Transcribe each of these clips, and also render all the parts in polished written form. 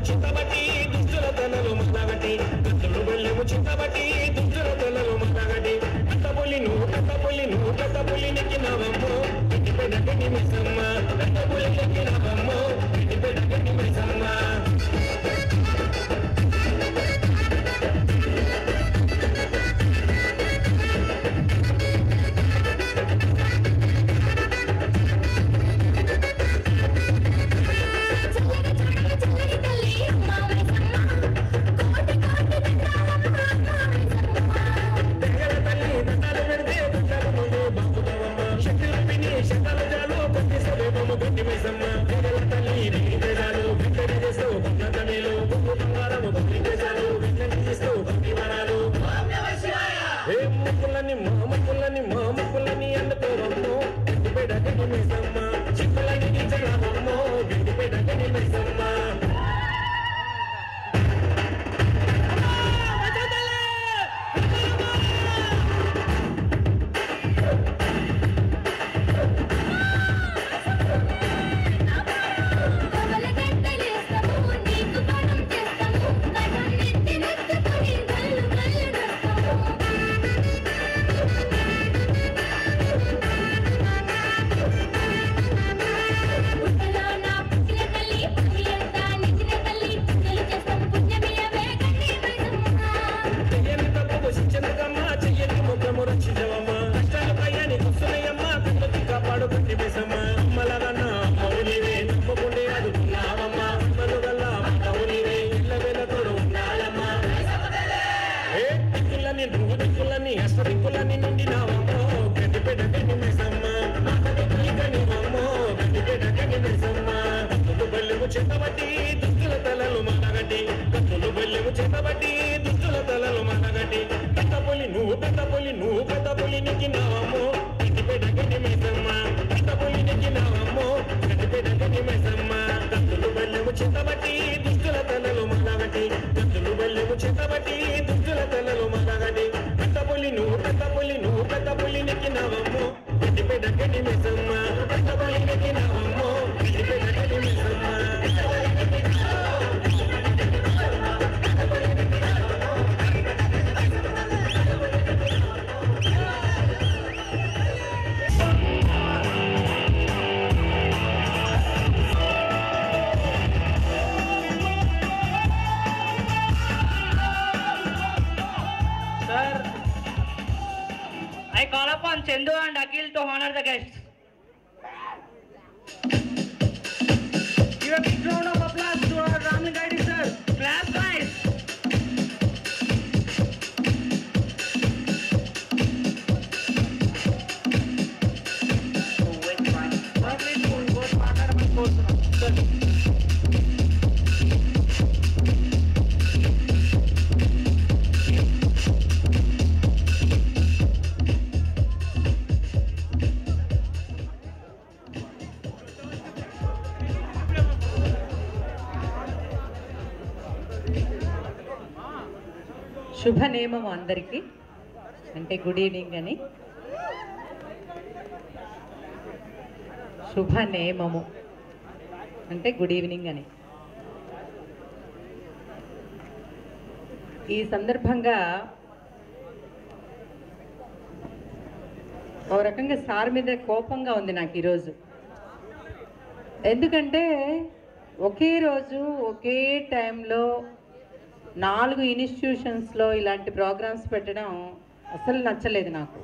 చింతబట్టి దుష్టుల తలలు మలగటి కత్తులు బెల్లెము చింతబట్టి దుష్టుల తలలు మలగటి కట్టపులి నువ్వు కట్టపులి నెక్కినవమ్మో గడ్డిపెడ గడ్డి మిసమ్మ కట్టపులి నెక్కినవమ్మో గడ్డిపెడ గడ్డి మిసమ్మ మామకులని అందుకోవమ్మో గడ్డిపెడ గడ్డి మిసమ్మ చిక్కులని గింజలవమ్మో గడ్డిపెడ గడ్డి మిసమ్మ అష్టదిక్కులని నిండినావమ్మో గడ్డిపెడ గడ్డి మిసమ్మ మాతనివమ్మో గడ్డిపెడ గడ్డి మిసమ్మ కత్తులు బెల్లెము చింతబట్టి దుష్టుల తలలు మనగటి కత్తులు బెల్లెము చింతబట్టి దుష్టుల తలలు మనగటి పెద్దపులి నువ్వు పెద్దపులి నెక్కినావమ్మో గడ్డిపెడ గడ్డి మిసమ్మ పెద్దపులి నెక్కినావమ్మో గడ్డిపెడ గడ్డి మిసమ్మ కత్తులు బెల్లెము చింతబట్టి దుష్టుల తలలు మనగటి కత్తులు బెల్లెము చింతబట్టి దుష్టుల తలలు మనగటి నువ్వు పెద్దపులి నెక్కినావమ్మో గడ్డిపెడ గడ్డి మిసమ్మ పెద్దపులి నెక్కినావమ్మో గడ్డిపెడ గడ్డి Missamma I call upon Chendu and Akhil to honor the guests. Give a big round of applause to our Ramli Gaidi sir. Clap guys. శుభ నేమము అందరికీ అంటే గుడ్ ఈవినింగ్ అని శుభ నేమము అంటే గుడ్ ఈవినింగ్ అని ఈ సందర్భంగా ఓ రకంగా సార్ మీద కోపంగా ఉంది నాకు ఈరోజు. ఎందుకంటే ఒకే రోజు ఒకే టైంలో 4 ఇన్స్టిట్యూషన్స్లో ఇలాంటి ప్రోగ్రామ్స్ పెట్టడం అసలు నచ్చలేదు నాకు.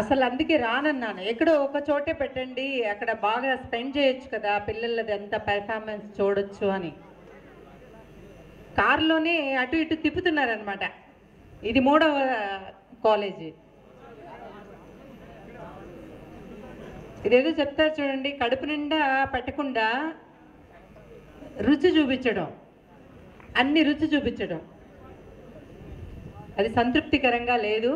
అసలు అందుకే రానన్నాను. ఎక్కడో ఒక చోటే పెట్టండి, అక్కడ బాగా స్పెండ్ చేయొచ్చు కదా, పిల్లలది అంత పెర్ఫార్మెన్స్ చూడొచ్చు అని. కారులోనే అటు ఇటు తిప్పుతున్నారనమాట. ఇది 3వ కాలేజీ. ఇదేదో చెప్తారు చూడండి, కడుపు నిండా పెట్టకుండా రుచి చూపించడం, అన్ని రుచి చూపించడం, అది సంతృప్తికరంగా లేదు.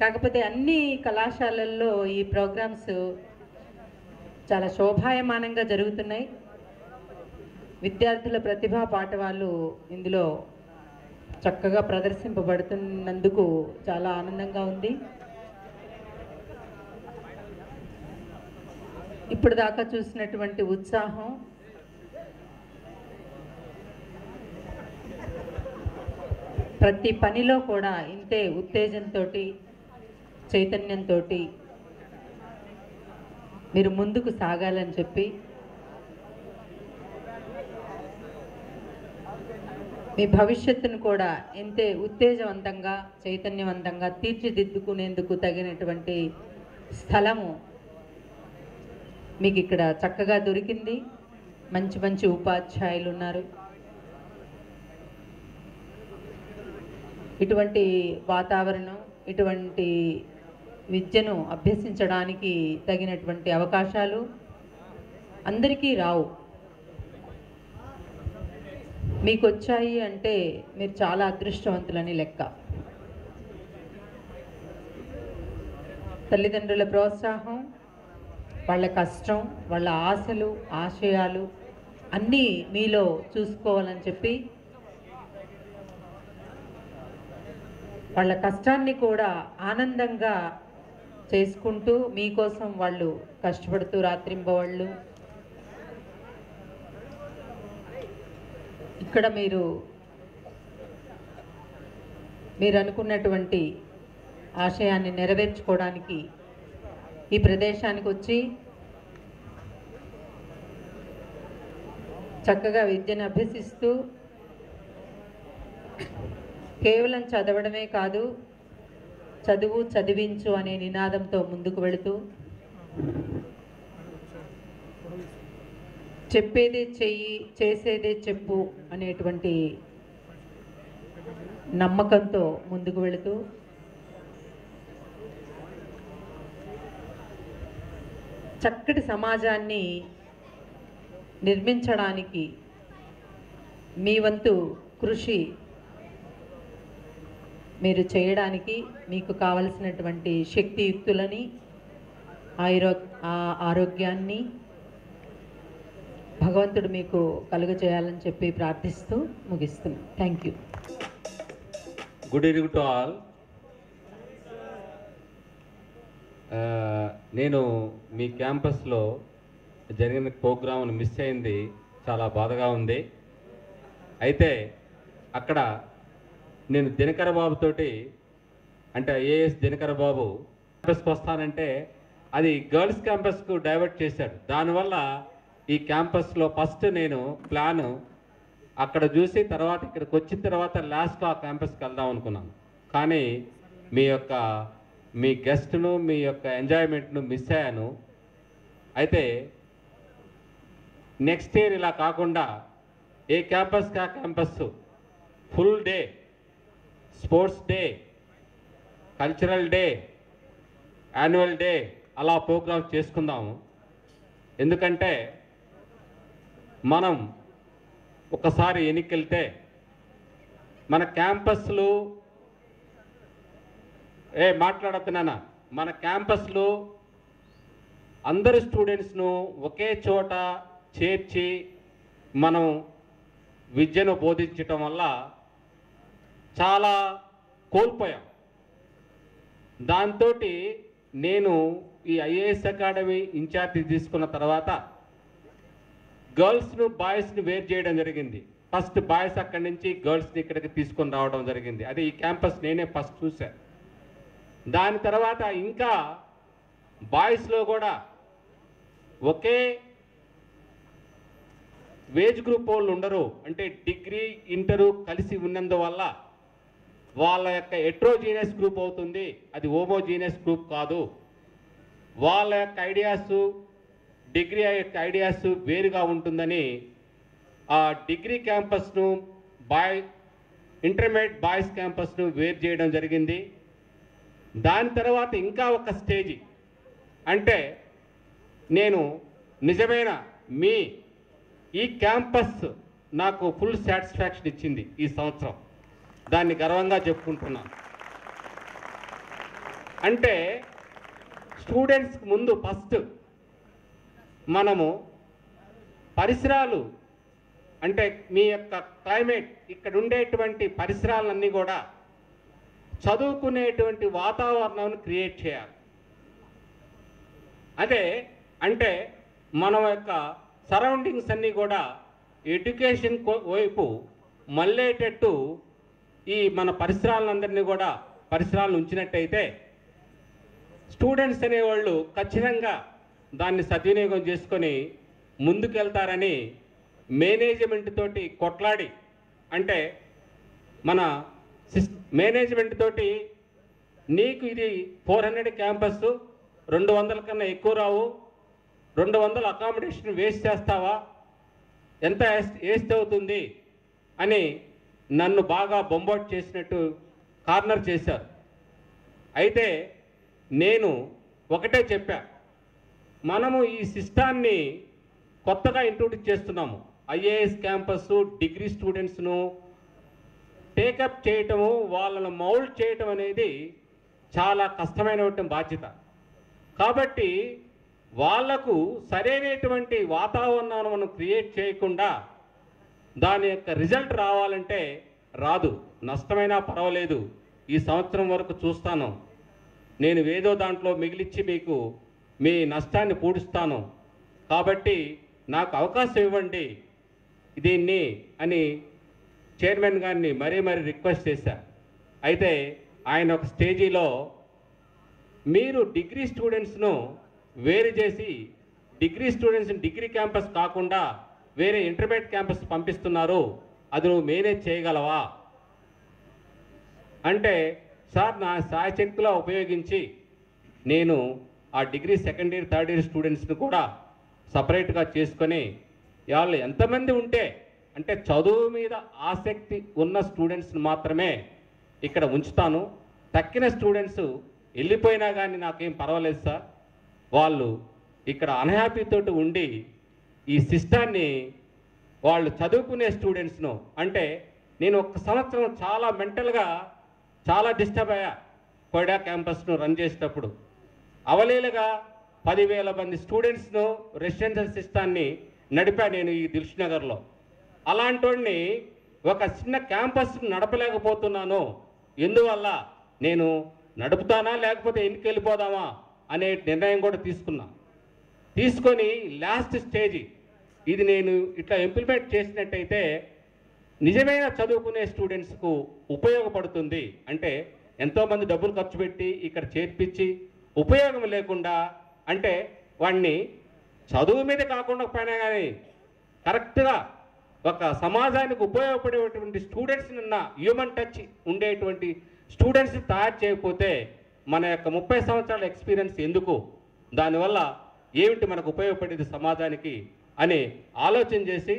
కాకపోతే అన్ని కళాశాలల్లో ఈ ప్రోగ్రామ్స్ చాలా శోభాయమానంగా జరుగుతున్నాయి. విద్యార్థుల ప్రతిభా పాఠవాలు ఇందులో చక్కగా ప్రదర్శింపబడుతున్నందుకు చాలా ఆనందంగా ఉంది. ఇప్పుడు దాకా చూసినటువంటి ఉత్సాహం, ప్రతి పనిలో కూడా ఇంతే ఉత్తేజంతో, చైతన్యంతో మీరు ముందుకు సాగాలని చెప్పి, మీ భవిష్యత్తును కూడా ఇంతే ఉత్తేజవంతంగా, చైతన్యవంతంగా తీర్చిదిద్దుకునేందుకు తగినటువంటి స్థలము మీకు ఇక్కడ చక్కగా దొరికింది. మంచి మంచి ఉపాధ్యాయులు ఉన్నారు. ఇటువంటి వాతావరణం, ఇటువంటి విద్యను అభ్యసించడానికి తగినటువంటి అవకాశాలు అందరికీ రావు. మీకు వచ్చాయి అంటే మీరు చాలా అదృష్టవంతులని లెక్క. తల్లిదండ్రుల ప్రోత్సాహం, వాళ్ళ కష్టం, వాళ్ళ ఆశలు, ఆశయాలు అన్నీ మీలో చూసుకోవాలని చెప్పి వాళ్ళ కష్టాన్ని కూడా ఆనందంగా చేసుకుంటూ మీకోసం వాళ్ళు కష్టపడుతూ రాత్రింబవళ్ళు ఇక్కడ మీరు అనుకున్నటువంటి ఆశయాన్ని నెరవేర్చుకోవడానికి ఈ ప్రదేశానికి వచ్చి చక్కగా విద్యను అభ్యసిస్తూ కేవలం చదవడమే కాదు, చదువు చదివించు అనే నినాదంతో ముందుకు వెళుతూ చెప్పేదే చెయ్యి, చేసేదే చెప్పు అనేటువంటి నమ్మకంతో ముందుకు వెళుతూ చక్కటి సమాజాన్ని నిర్మించడానికి మీ వంతు కృషి మీరు చేయడానికి మీకు కావలసినటువంటి శక్తియుక్తులని, ఆరోగ్యాన్ని భగవంతుడు మీకు కలుగజేయాలని చెప్పి ప్రార్థిస్తూ ముగిస్తున్నాను. Thank you. Good evening to all. నేను మీ క్యాంపస్లో జరిగిన ప్రోగ్రామ్ను మిస్ అయింది, చాలా బాధగా ఉంది. అయితే అక్కడ నేను దినకర బాబుతోటి, అంటే ఏఎస్ దినకర బాబు క్యాంపస్కి వస్తానంటే అది గర్ల్స్ క్యాంపస్కు డైవర్ట్ చేశాడు. దానివల్ల ఈ క్యాంపస్లో ఫస్ట్ నేను ప్లాను అక్కడ చూసి తర్వాత ఇక్కడికి వచ్చిన తర్వాత లాస్ట్లో ఆ క్యాంపస్కి వెళ్దాం అనుకున్నాను. కానీ మీ గెస్ట్ను, మీ యొక్క ఎంజాయ్మెంట్ను మిస్ అయ్యాను. అయితే నెక్స్ట్ ఇయర్ ఇలా కాకుండా ఏ క్యాంపస్కి ఆ campus full day, sports day, cultural day, annual day అలా ప్రోగ్రామ్స్ చేసుకుందాము. ఎందుకంటే మనం ఒకసారి ఎన్నికెళ్తే మన క్యాంపస్లు మాట్లాడుతున్నానా, మన క్యాంపస్లో అందరు స్టూడెంట్స్ను ఒకే చోట చేర్చి మనం విద్యను బోధించటం వల్ల చాలా కోల్పోయాం. దాంతో నేను ఈ ఐఏఎస్ అకాడమీ ఇన్ఛార్జి తీసుకున్న తర్వాత గర్ల్స్ను బాయ్స్ని వేరు చేయడం జరిగింది. ఫస్ట్ బాయ్స్ అక్కడి నుంచి గర్ల్స్ని ఇక్కడికి తీసుకొని రావడం జరిగింది. అది ఈ క్యాంపస్ నేనే ఫస్ట్ చూశాను. దాని తర్వాత ఇంకా బాయ్స్లో కూడా ఒకే వేజ్ గ్రూప్ వాళ్ళు ఉండరు. అంటే డిగ్రీ, ఇంటరు కలిసి ఉన్నందువల్ల వాళ్ళ యొక్క హెట్రోజీనియస్ గ్రూప్ అవుతుంది, అది హోమోజీనియస్ గ్రూప్ కాదు. వాళ్ళ యొక్క ఐడియాస్, డిగ్రీ యొక్క ఐడియాస్ వేరుగా ఉంటుందని ఆ డిగ్రీ క్యాంపస్ను ఇంటర్మీడియట్ బాయ్స్ క్యాంపస్ను వేరు చేయడం జరిగింది. దాని తర్వాత ఇంకా ఒక స్టేజీ, అంటే నేను నిజమైన ఈ క్యాంపస్ నాకు ఫుల్ సాటిస్ఫాక్షన్ ఇచ్చింది ఈ సంవత్సరం. దాన్ని గర్వంగా చెప్పుకుంటున్నాను. అంటే స్టూడెంట్స్కి ముందు ఫస్ట్ మనము పరిసరాలు, అంటే మీ యొక్క క్లైమేట్, ఇక్కడ ఉండేటువంటి పరిసరాలన్నీ కూడా చదువుకునేటువంటి వాతావరణాన్ని క్రియేట్ చేయాలి. అదే అంటే మన యొక్క సరౌండింగ్స్ అన్నీ కూడా ఎడ్యుకేషన్ వైపు మళ్ళేటట్టు ఈ మన పరిసరాలందరినీ కూడా పరిసరాలను ఉంచినట్టయితే స్టూడెంట్స్ అనేవాళ్ళు ఖచ్చితంగా దాన్ని సద్వినియోగం చేసుకొని ముందుకెళ్తారని మేనేజ్మెంట్ తోటి కొట్లాడి, అంటే మన మేనేజ్మెంట్ తోటి నీకు ఇది 400 క్యాంపస్ 200 కన్నా ఎక్కువ రావు, 200 అకామిడేషన్ వేస్ట్ చేస్తావా, ఎంత వేస్ట్ అవుతుంది అని నన్ను బాగా బొంబాట్ చేసినట్టు కార్నర్ చేశారు. అయితే నేను ఒకటే చెప్పా, మనము ఈ సిస్టాన్ని కొత్తగా ఇంట్రొడ్యూస్ చేస్తున్నాము. ఐఏఎస్ క్యాంపస్ డిగ్రీ స్టూడెంట్స్ను టేకప్ చేయటము, వాళ్ళను మౌల్డ్ చేయటం అనేది చాలా కష్టమైనటువంటి బాధ్యత. కాబట్టి వాళ్లకు సరైనటువంటి వాతావరణాన్ని మనం క్రియేట్ చేయకుండా దాని యొక్క రిజల్ట్ రావాలంటే రాదు. నష్టమైనా పర్వాలేదు, ఈ సంవత్సరం వరకు చూస్తాను, నేను ఏదో దాంట్లో మిగిలిచ్చి మీకు మీ నష్టాన్ని పూడుస్తాను, కాబట్టి నాకు అవకాశం ఇవ్వండి దీన్ని అని చైర్మన్ గారిని మరీ రిక్వెస్ట్ చేశా. అయితే ఆయన ఒక స్టేజీలో మీరు డిగ్రీ స్టూడెంట్స్ను వేరు చేసి డిగ్రీ స్టూడెంట్స్ని డిగ్రీ క్యాంపస్ కాకుండా వేరే ఇంటర్మీడియట్ క్యాంపస్ పంపిస్తున్నారు, అది నువ్వు మేనేజ్ చేయగలవా అంటే, సార్ నా సాయశక్తిలో ఉపయోగించి నేను ఆ degree second year third year స్టూడెంట్స్ని కూడా సపరేట్గా చేసుకొని వాళ్ళు ఎంతమంది ఉంటే అంటే చదువు మీద ఆసక్తి ఉన్న స్టూడెంట్స్ని మాత్రమే ఇక్కడ ఉంచుతాను, తక్కిన స్టూడెంట్స్ వెళ్ళిపోయినా కానీ నాకేం పర్వాలేదు సార్, వాళ్ళు ఇక్కడ అన్హ్యాపీతోటి ఉండి ఈ సిస్టాన్ని వాళ్ళు చదువుకునే స్టూడెంట్స్ను, అంటే నేను ఒక సంవత్సరం చాలా మెంటల్గా చాలా డిస్టర్బ్ అయ్యా. కోడా క్యాంపస్ను రన్ చేసేటప్పుడు అవలీలగా 10,000 మంది స్టూడెంట్స్ను రెసిడెన్షియల్ సిస్టాన్ని నడిపా నేను ఈ దిల్సుఖ్నగర్లో. అలాంటి ఒక చిన్న క్యాంపస్ నడపలేకపోతున్నాను, ఎందువల్ల నేను నడుపుతానా లేకపోతే ఇంటికి వెళ్ళిపోదామా అనే నిర్ణయం కూడా తీసుకొని లాస్ట్ స్టేజ్ ఇది నేను ఇట్లా ఇంప్లిమెంట్ చేసినట్టయితే నిజమైన చదువుకునే స్టూడెంట్స్కు ఉపయోగపడుతుంది. అంటే ఎంతోమంది డబ్బులు ఖర్చు పెట్టి ఇక్కడ చేర్పించి ఉపయోగం లేకుండా, అంటే వాడిని చదువు మీద కాకుండా పైన కానీ కరెక్ట్గా ఒక సమాజానికి ఉపయోగపడేటువంటి స్టూడెంట్స్ నిన్న హ్యూమన్ టచ్ ఉండేటువంటి స్టూడెంట్స్ తయారు చేయకపోతే మన యొక్క 30 సంవత్సరాల ఎక్స్పీరియన్స్ ఎందుకు, దానివల్ల ఏమిటి మనకు ఉపయోగపడేది సమాజానికి అని ఆలోచన చేసి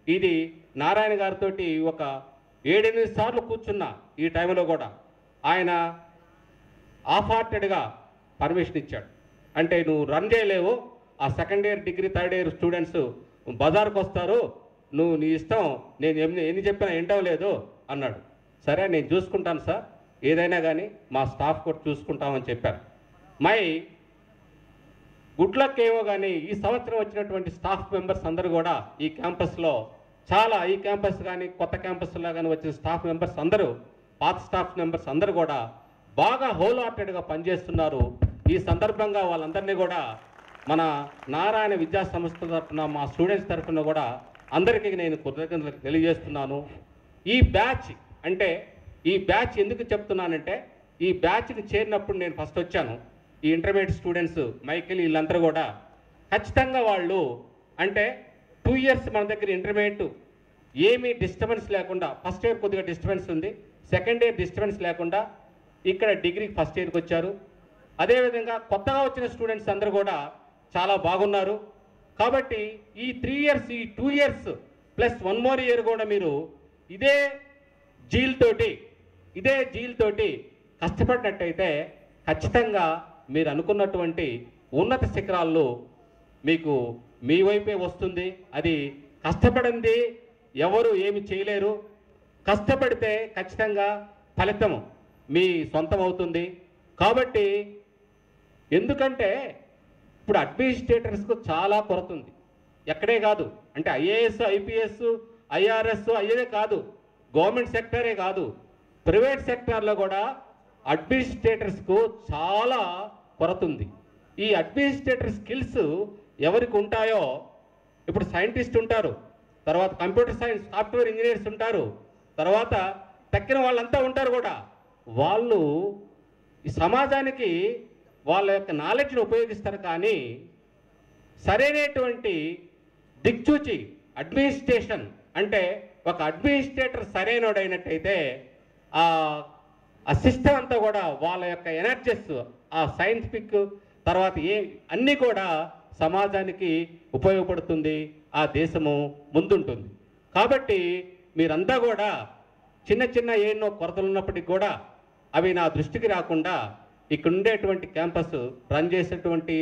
ఇది నారాయణ గారితో ఒక 7-8 సార్లు కూర్చున్నా. ఈ టైంలో కూడా ఆయన హాఫ్ హార్టెడ్గా పర్మిషన్ ఇచ్చాడు. అంటే నువ్వు రన్ చేయలేవు, ఆ second year degree third year students బజార్కి వస్తారు, నువ్వు నీ ఇష్టం, నేను ఎన్ని చెప్పినా ఏంటవలేదు అన్నాడు. సరే నేను చూసుకుంటాను సార్, ఏదైనా కానీ మా స్టాఫ్ కూడా చూసుకుంటామని చెప్పారు. మై గుడ్ లక్ ఏమో కానీ ఈ సంవత్సరం వచ్చినటువంటి స్టాఫ్ మెంబర్స్ అందరూ కూడా ఈ క్యాంపస్లో ఈ క్యాంపస్ కానీ కొత్త క్యాంపస్లో కానీ వచ్చిన స్టాఫ్ మెంబర్స్ అందరూ, పాత స్టాఫ్ మెంబర్స్ అందరూ కూడా బాగా హోల్ హార్టెడ్గా పనిచేస్తున్నారు. ఈ సందర్భంగా వాళ్ళందరినీ కూడా మన నారాయణ విద్యా సంస్థ తరఫున మా స్టూడెంట్స్ తరఫున కూడా అందరికీ నేను కృతజ్ఞతలు తెలియజేస్తున్నాను. ఈ బ్యాచ్ అంటే ఈ బ్యాచ్ ఎందుకు చెప్తున్నానంటే, ఈ బ్యాచ్ని చేరినప్పుడు నేను ఫస్ట్ వచ్చాను, ఈ ఇంటర్మీడియట్ స్టూడెంట్స్ మైకేల్ వీళ్ళందరూ కూడా ఖచ్చితంగా వాళ్ళు అంటే 2 ఇయర్స్ మన దగ్గర ఇంటర్మీడియట్ ఏమీ డిస్టర్బెన్స్ లేకుండా, ఫస్ట్ ఇయర్ కొద్దిగా డిస్టర్బెన్స్ ఉంది, సెకండ్ ఇయర్ డిస్టర్బెన్స్ లేకుండా ఇక్కడ డిగ్రీకి ఫస్ట్ ఇయర్కి వచ్చారు. అదేవిధంగా కొత్తగా వచ్చిన స్టూడెంట్స్ అందరూ కూడా చాలా బాగున్నారు. కాబట్టి ఈ 3 ఇయర్స్ ఈ 2 ఇయర్స్ ప్లస్ 1 మోర్ ఇయర్ కూడా మీరు ఇదే జీల్తోటి కష్టపడినట్టయితే ఖచ్చితంగా మీరు అనుకున్నటువంటి ఉన్నత శిఖరాల్లో మీకు మీ వైపే వస్తుంది. అది కష్టపడింది ఎవరు ఏమి చేయలేరు, కష్టపడితే ఖచ్చితంగా ఫలితం మీ సొంతం అవుతుంది. కాబట్టి ఎందుకంటే ఇప్పుడు అడ్మినిస్ట్రేటర్స్కు చాలా కొరత ఉంది, ఎక్కడే కాదు, అంటే ఐఏఎస్ ఐపీఎస్ ఐఆర్ఎస్ అయ్యేదే కాదు, గవర్నమెంట్ సెక్టరే కాదు, ప్రైవేట్ సెక్టార్లో కూడా అడ్మినిస్ట్రేటర్స్కు చాలా కొరత ఉంది. ఈ అడ్మినిస్ట్రేటర్ స్కిల్స్ ఎవరికి ఉంటాయో, ఇప్పుడు సైంటిస్ట్ ఉంటారు, తర్వాత కంప్యూటర్ సైన్స్ సాఫ్ట్వేర్ ఇంజనీర్స్ ఉంటారు, తర్వాత తక్కిన వాళ్ళంతా ఉంటారు కూడా. వాళ్ళు ఈ సమాజానికి వాళ్ళ యొక్క నాలెడ్జ్ని ఉపయోగిస్తారు, కానీ సరైనటువంటి దిక్చూచి అడ్మినిస్ట్రేషన్ అంటే ఒక అడ్మినిస్ట్రేటర్ సరైనడైనట్టయితే ఆ సిస్టమ్ అంతా కూడా వాళ్ళ యొక్క ఎనర్జీస్, ఆ సైంటిఫిక్ తర్వాత అన్నీ కూడా సమాజానికి ఉపయోగపడుతుంది, ఆ దేశము ముందుంటుంది. కాబట్టి మీరంతా కూడా చిన్న చిన్న ఎన్నో కొరతలు ఉన్నప్పటికీ కూడా అవి నా దృష్టికి రాకుండా ఇక్కడ ఉండేటువంటి క్యాంపస్ రన్ చేసేటువంటి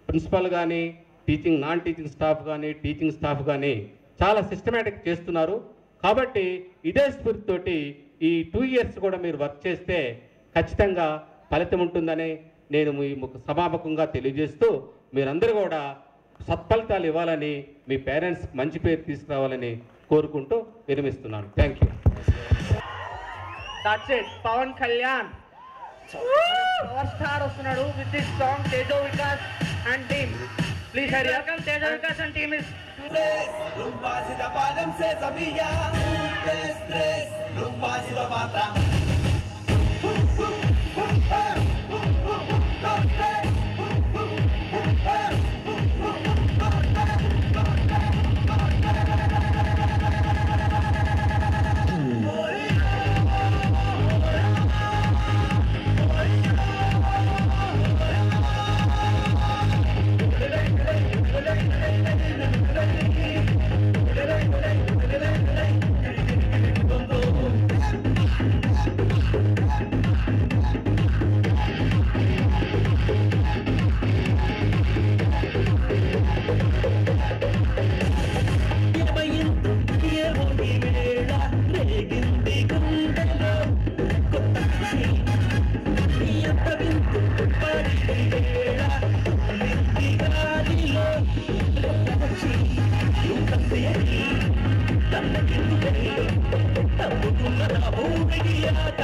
ప్రిన్సిపల్ కానీ, టీచింగ్ నాన్ టీచింగ్ స్టాఫ్ కానీ, టీచింగ్ స్టాఫ్ కానీ చాలా సిస్టమేటిక్ చేస్తున్నారు. కాబట్టి ఇదే స్ఫూర్తి తోటి ఈ 2 years కూడా మీరు వర్క్ చేస్తే ఖచ్చితంగా ఫలితం ఉంటుందని నేను మీ సమాపకంగా తెలియజేస్తూ, మీరందరూ కూడా సత్ఫలితాలు ఇవ్వాలని, మీ పేరెంట్స్ మంచి పేరు తీసుకురావాలని కోరుకుంటూ విరమిస్తున్నాను. Thank you. That's it. Pawan Kalyan. Power star వస్తున్నాడు with this song Tejo Vikas and team. Please hurry up. Tejo Vikas and team is rumba si da padam se sabia. Tres rumba si da patra. Thank you.